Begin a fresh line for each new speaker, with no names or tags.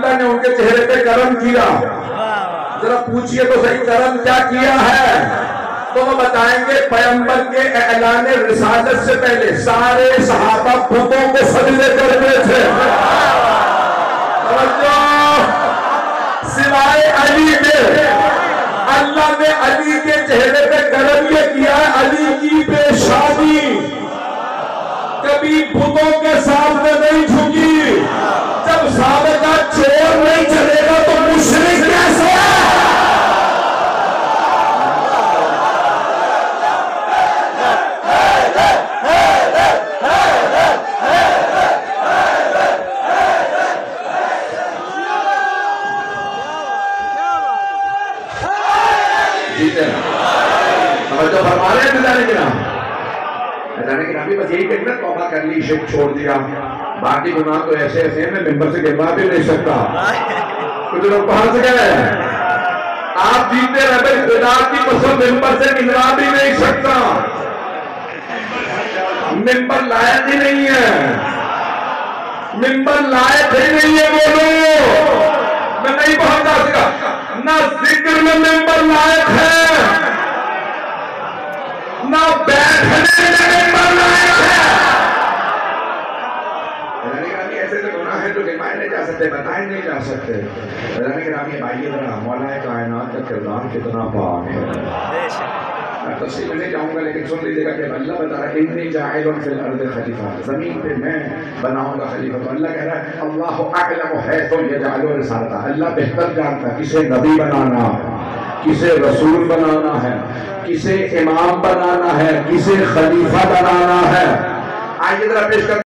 अल्लाह ने उनके चेहरे पे करम किया। जरा पूछिए तो सही, करम क्या किया है? तो वो बताएंगे पैगंबर के ऐलान रिसालत से पहले सारे सहाबा बुतों को सजदे करते थे, सिवाय अली के। अल्लाह ने अली के चेहरे पे करम ये किया है, अली की पेशानी कभी बुतों के सामने नहीं झुकी। जब सामने का चोर नहीं चलेगा तो मुशरिक कैसे? तो फरमा रहे हैं जाने के नाम भी बस यही कहना, तौबा कर ली, शिर्क छोड़ दिया, बाकी गुनाह तो ऐसे ऐसे हैं मैं मिंबर से गिरवा भी नहीं सकता। कुछ लोग बाहर से कह रहे हैं आप जीते रहे, खुदा की कसम मिंबर से गिरवा भी नहीं सकता, मिंबर लायक ही नहीं है, मिंबर लायक ही नहीं है। बोलो मैं नहीं पहुंच सका ना, जिक्र में मिंबर लायक है ना बैठने में मिंबर लायक है। ऐसे तो गुनाह है जो गिनवाए नहीं जा सकते, बताए नहीं जा सकते। भाई मौला कायनात का किरदार कितना पाक है। मैं तफसील नहीं जाऊंगा लेकिन सुन लीजिएगा कि अल्लाह बता रहा है इन्नी जाइलुन फिल अर्द खलीफा, जमीन पे मैं बनाऊंगा खलीफा। तो अल्लाह कह रहा है अल्लाहु अअलमु हैसु यजअलु रिसालता, अल्लाह बेहतर जानता किसे नबी बनाना, किसे रसूल बनाना है, किसे इमाम बनाना है, किसे खलीफा बनाना है। आइए जरा पेश कर